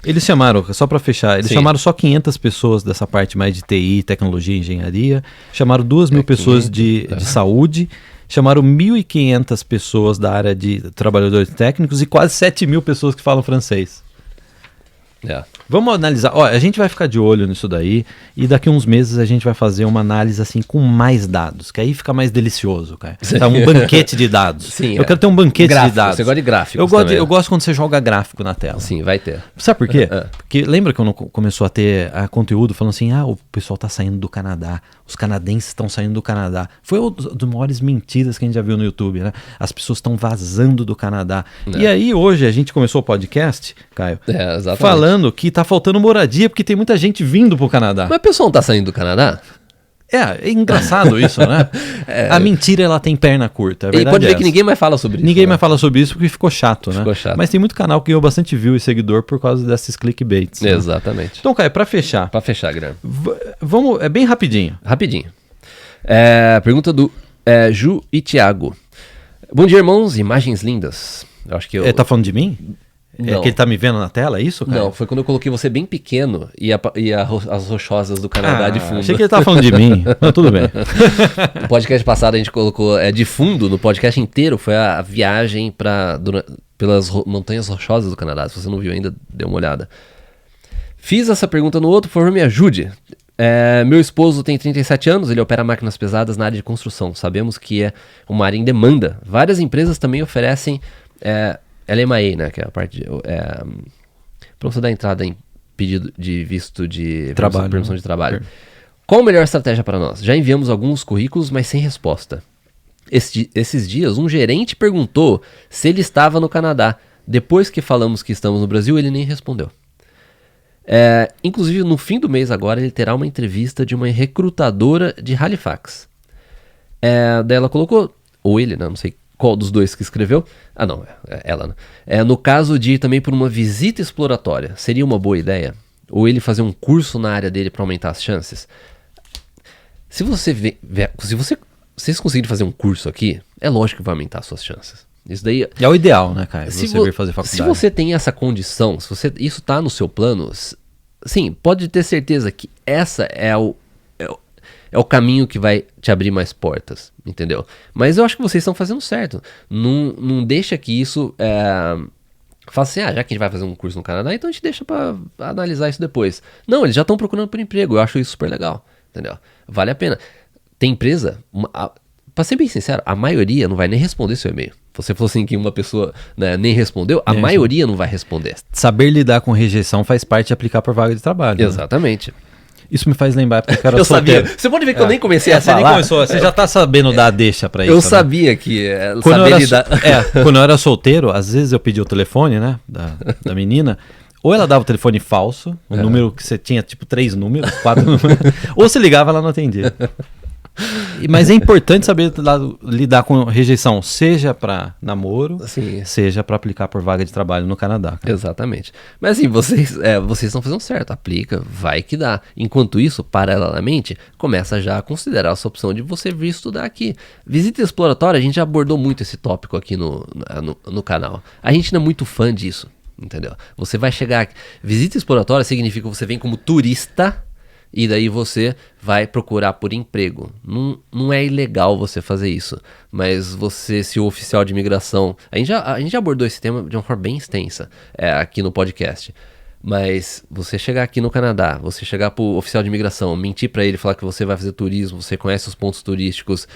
Eles chamaram, só para fechar, chamaram só 500 pessoas dessa parte mais de TI, tecnologia e engenharia, chamaram 2.000 pessoas de saúde, chamaram 1.500 pessoas da área de trabalhadores técnicos e quase 7.000 pessoas que falam francês. Vamos analisar. Ó, a gente vai ficar de olho nisso daí e daqui uns meses a gente vai fazer uma análise assim com mais dados, que aí fica mais delicioso, cara. Tá, um banquete de dados. Sim, eu quero ter um banquete gráfico, de dados. Você gosta de gráficos eu gosto quando você joga gráfico na tela. Sim, vai ter. Sabe por quê? Porque lembra quando começou a ter conteúdo falando assim, o pessoal tá saindo do Canadá, os canadenses estão saindo do Canadá. Foi uma das maiores mentiras que a gente já viu no YouTube, né? As pessoas estão vazando do Canadá. E aí hoje a gente começou o podcast, Caio, falando que tá faltando moradia porque tem muita gente vindo pro Canadá. Mas o pessoal não tá saindo do Canadá? É engraçado isso, né? A mentira, ela tem perna curta, E pode ver que ninguém mais fala sobre isso. Ninguém mais fala sobre isso porque ficou chato, né? Ficou chato. Mas tem muito canal que ganhou bastante view e seguidor por causa desses clickbaits. Né? Exatamente. Então, Caio, pra fechar. Guilherme. Vamos, é bem rapidinho. Pergunta do Ju e Thiago. Bom dia, irmãos. Imagens lindas. Eu acho que eu... Tá falando de mim? Não. É que ele tá me vendo na tela, é isso, cara? Não, foi quando eu coloquei você bem pequeno e as rochosas do Canadá de fundo. Achei que ele tava falando de mim, mas tudo bem. No podcast passado a gente colocou de fundo, no podcast inteiro, foi a viagem pelas montanhas rochosas do Canadá. Se você não viu ainda, dê uma olhada. Fiz essa pergunta no outro, por favor, me ajude. Meu esposo tem 37 anos, ele opera máquinas pesadas na área de construção. Sabemos que é uma área em demanda. Várias empresas também oferecem... LMA, né, que é a parte para você dar entrada em pedido de visto de trabalho, permissão de trabalho. Qual a melhor estratégia para nós? Já enviamos alguns currículos, mas sem resposta. Esses dias, um gerente perguntou se ele estava no Canadá. Depois que falamos que estamos no Brasil, ele nem respondeu. Inclusive, no fim do mês agora, ele terá uma entrevista de uma recrutadora de Halifax. Daí ela colocou, ou ele, né, não sei qual dos dois que escreveu. Não, ela, né? No caso de ir também por uma visita exploratória, seria uma boa ideia? Ou ele fazer um curso na área dele para aumentar as chances? Se vocês conseguirem fazer um curso aqui, é lógico que vai aumentar as suas chances. Isso daí é o ideal, né, cara? Você vir fazer faculdade. Se você tem essa condição, isso tá no seu plano, sim, pode ter certeza que essa é o caminho que vai te abrir mais portas, entendeu? Mas eu acho que vocês estão fazendo certo. Não deixa que isso... Fala assim, já que a gente vai fazer um curso no Canadá, então a gente deixa pra analisar isso depois. Não, eles já estão procurando por emprego. Eu acho isso super legal, entendeu? Vale a pena. Tem empresa... Pra ser bem sincero, a maioria não vai nem responder seu e-mail. Você falou assim que uma pessoa, né, nem respondeu, a maioria não vai responder. Saber lidar com rejeição faz parte de aplicar por vaga de trabalho. Exatamente. Né? Isso me faz lembrar porque eu solteiro. Sabia. Você pode ver que eu nem comecei a falar. Você nem começou, você já tá sabendo dar deixa pra isso. Eu sabia que quando eu era solteiro, às vezes eu pedia o telefone, né, da menina, ou ela dava o telefone falso, um número que você tinha tipo 3 números, 4 números, ou você ligava ela não atendia. Mas é importante saber lidar com rejeição, seja para namoro, seja para aplicar por vaga de trabalho no Canadá. Cara. Exatamente. Mas assim, vocês estão fazendo certo, aplica, vai que dá. Enquanto isso, paralelamente, começa já a considerar essa opção de você vir estudar aqui. Visita exploratória, a gente já abordou muito esse tópico aqui no canal. A gente não é muito fã disso, entendeu? Você vai chegar... Visita exploratória significa que você vem como turista... E daí você vai procurar por emprego. Não é ilegal você fazer isso. Mas você, se o oficial de imigração... A gente já abordou esse tema de uma forma bem extensa aqui no podcast. Mas você chegar aqui no Canadá, você chegar pro oficial de imigração, mentir pra ele, falar que você vai fazer turismo, você conhece os pontos turísticos,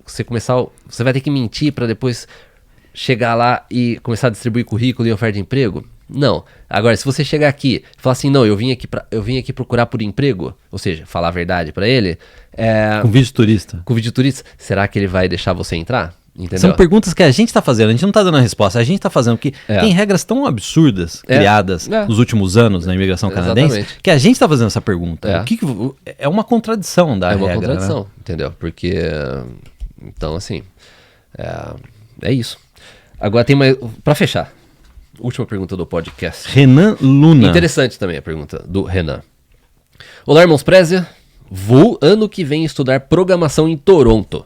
você vai ter que mentir pra depois chegar lá e começar a distribuir currículo e oferta de emprego? Não. Agora, se você chegar aqui e falar assim, não, eu vim aqui procurar por emprego, ou seja, falar a verdade pra ele... Com vídeo turista. Com vídeo turista, será que ele vai deixar você entrar? Entendeu? São perguntas que a gente tá fazendo, a gente não tá dando a resposta, a gente tá fazendo, porque tem regras tão absurdas criadas nos últimos anos na imigração canadense, que a gente tá fazendo essa pergunta. É uma contradição da regra. É uma contradição, né? Entendeu? Porque, então assim, é isso. Agora tem mais, pra fechar, última pergunta do podcast. Renan Luna. Interessante também a pergunta do Renan. Olá, irmãos Prézia. Vou ano que vem estudar programação em Toronto.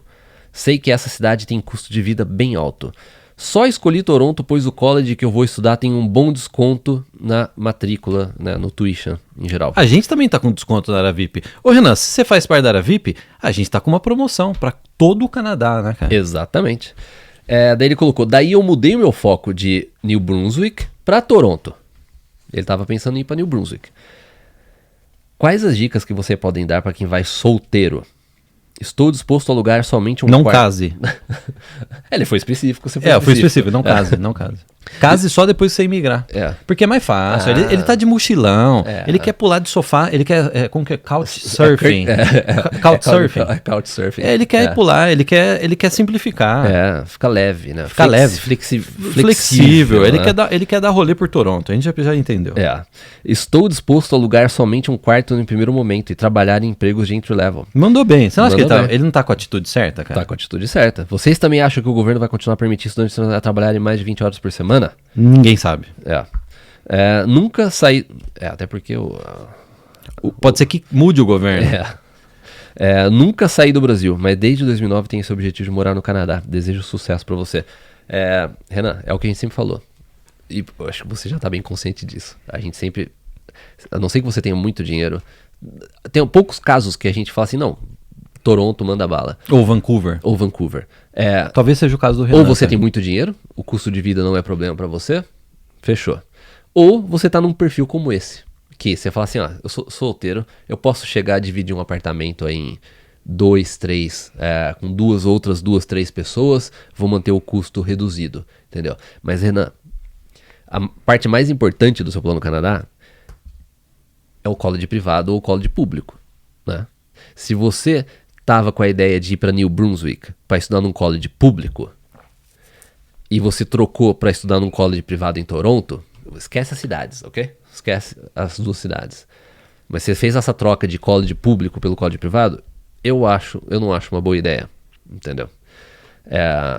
Sei que essa cidade tem custo de vida bem alto. Só escolhi Toronto, pois o college que eu vou estudar tem um bom desconto na matrícula, né, no tuition em geral. A gente também tá com desconto da área VIP. Ô Renan, se você faz parte da área VIP, a gente tá com uma promoção pra todo o Canadá, né, cara? Exatamente. Daí ele colocou, daí eu mudei o meu foco de New Brunswick pra Toronto. Ele tava pensando em ir pra New Brunswick. Quais as dicas que você podem dar pra quem vai solteiro? Estou disposto a alugar somente um Não quarto. case. Ele foi específico, você foi Eu fui específico, não case, não case. Case só depois que você imigrar. É. Porque é mais fácil. Ele tá de mochilão, ele quer pular de sofá, ele quer. Como que é? Couchsurfing. Couchsurfing. Couchsurfing. Ele quer pular, ele quer simplificar. Fica leve, né? Fica leve. Flexível. Ele, né? ele quer dar rolê por Toronto. A gente já entendeu. Estou disposto a alugar somente um quarto no primeiro momento e trabalhar em empregos de entry level. Mandou bem. Você não acha que Mandou bem. ele não tá com a atitude certa, cara? Tá com a atitude certa. Vocês também acham que o governo vai continuar a permitir estudantes a trabalharem mais de 20 horas por semana? Ninguém sabe. Nunca saí... até porque Pode ser que mude o governo. Nunca saí do Brasil, mas desde 2009 tenho esse objetivo de morar no Canadá. Desejo sucesso pra você. Renan, é o que a gente sempre falou. E eu acho que você já tá bem consciente disso. A gente sempre... A não ser que você tenha muito dinheiro... Tem poucos casos que a gente fala assim, não... Toronto manda bala. Ou Vancouver. Talvez seja o caso do Renan. Ou você tem muito dinheiro, o custo de vida não é problema pra você, fechou. Ou você tá num perfil como esse, que você fala assim, eu sou solteiro, eu posso chegar a dividir um apartamento aí em 2, 3, com duas, 3 pessoas, vou manter o custo reduzido, entendeu? Mas Renan, a parte mais importante do seu plano Canadá é o college privado ou o college público, né? Se você tava com a ideia de ir para New Brunswick para estudar num college público e você trocou para estudar num college privado em Toronto, esquece as cidades, ok? Esquece as duas cidades. Mas você fez essa troca de college público pelo college privado, eu não acho uma boa ideia, entendeu?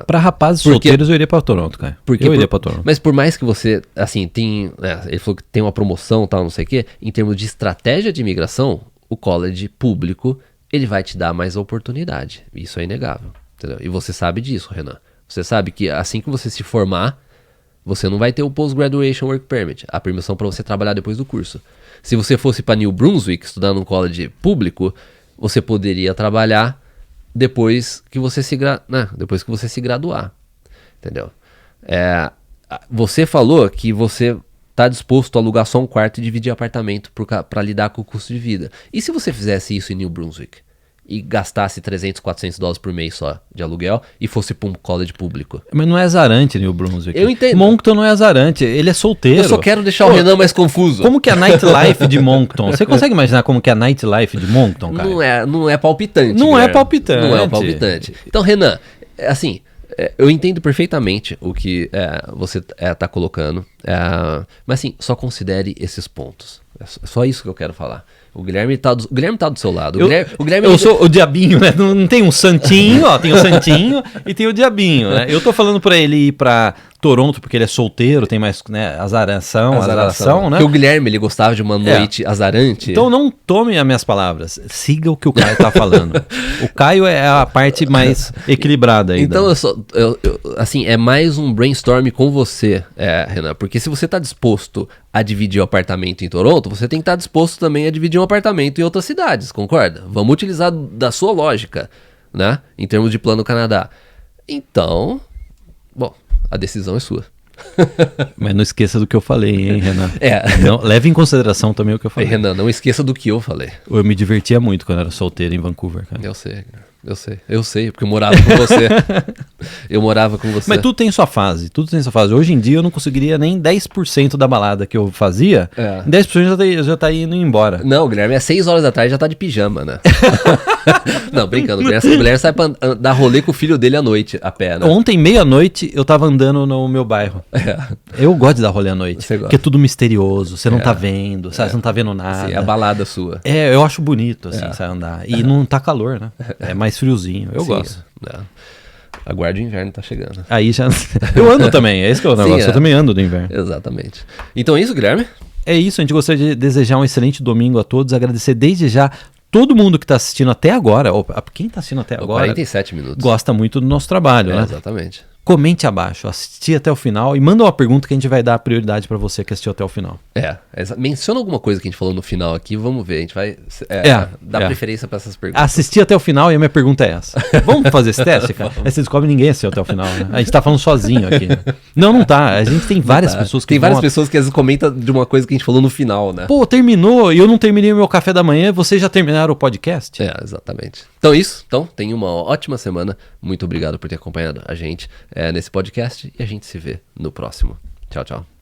Pra rapazes solteiros eu iria pra Toronto, cara. Eu iria pra Toronto. Mas por mais que você, assim, ele falou que tem uma promoção tal, não sei o quê, em termos de estratégia de imigração, o college público ele vai te dar mais oportunidade. Isso é inegável. Entendeu? E você sabe disso, Renan. Você sabe que assim que você se formar, você não vai ter o Post-Graduation Work Permit, a permissão para você trabalhar depois do curso. Se você fosse para New Brunswick, estudar num college público, você poderia trabalhar depois que você se graduar. Entendeu? Você falou que você tá disposto a alugar só um quarto e dividir apartamento para lidar com o custo de vida. E se você fizesse isso em New Brunswick e gastasse 300, 400 dólares por mês só de aluguel e fosse para um college público? Mas não é azarante New Brunswick. Eu entendo. Moncton não é azarante, ele é solteiro. Eu só quero deixar o Renan mais confuso. Como que é a nightlife de Moncton? Você consegue imaginar como que é a nightlife de Moncton, cara? Não é palpitante. Não né? é palpitante. Não é palpitante. Então, Renan, assim... eu entendo perfeitamente o que você tá colocando, mas assim, só considere esses pontos. É só isso que eu quero falar. O Guilherme tá do seu lado. Eu sou o diabinho, né? Não tem um santinho, ó. Tem o santinho e tem o diabinho, né? Eu tô falando pra ele ir pra Toronto porque ele é solteiro, tem mais, né, azaração, né? Porque o Guilherme, ele gostava de uma noite azarante. Então não tome as minhas palavras. Siga o que o Caio tá falando. O Caio é a parte mais equilibrada aí. Então, assim, é mais um brainstorm com você, Renan. Porque se você tá disposto a dividir o apartamento em Toronto, você tem que estar disposto também a dividir um apartamento em outras cidades, concorda? Vamos utilizar da sua lógica, né? Em termos de plano Canadá. Então, bom, a decisão é sua. Mas não esqueça do que eu falei, hein, Renan? Não, leve em consideração também o que eu falei. Renan, não esqueça do que eu falei. Eu me divertia muito quando era solteiro em Vancouver, cara. Eu sei, porque eu morava com você. Eu morava com você. Mas tudo tem sua fase, Hoje em dia eu não conseguiria nem 10% da balada que eu fazia. Em 10% já tá indo embora. Não, o Guilherme, às 6 horas da tarde já tá de pijama, né? Não, brincando. O Guilherme sai pra dar rolê com o filho dele à noite, a pé, né? Ontem, meia-noite, eu tava andando no meu bairro. Eu gosto de dar rolê à noite. Porque é tudo misterioso, você não tá vendo, sabe? Você não tá vendo nada. Sim, é a balada sua. Eu acho bonito, assim, sabe, andar. E não tá calor, né? É mais friozinho. Eu gosto. Aguarde o inverno, tá chegando. Aí já... Eu ando também, é esse que é o negócio. Eu também ando no inverno. Exatamente. Então é isso, Guilherme? É isso, a gente gostaria de desejar um excelente domingo a todos, agradecer desde já todo mundo que está assistindo até agora, quem está assistindo até agora, 47 minutos. Gosta muito do nosso trabalho, né? Exatamente. comente abaixo, assistir até o final e manda uma pergunta que a gente vai dar prioridade pra você que assistiu até o final. Menciona alguma coisa que a gente falou no final aqui, vamos ver, a gente vai dar preferência pra essas perguntas. Assistir até o final e a minha pergunta é essa. Vamos fazer esse teste, cara? Aí você descobre ninguém assistiu até o final, né? A gente tá falando sozinho aqui. Não tá. A gente tem várias pessoas que Tem várias pessoas que às vezes comentam de uma coisa que a gente falou no final, né? Pô, terminou e eu não terminei o meu café da manhã, vocês já terminaram o podcast? Exatamente. Então é isso. Então, tenha uma ótima semana. Muito obrigado por ter acompanhado a gente nesse podcast e a gente se vê no próximo. Tchau, tchau.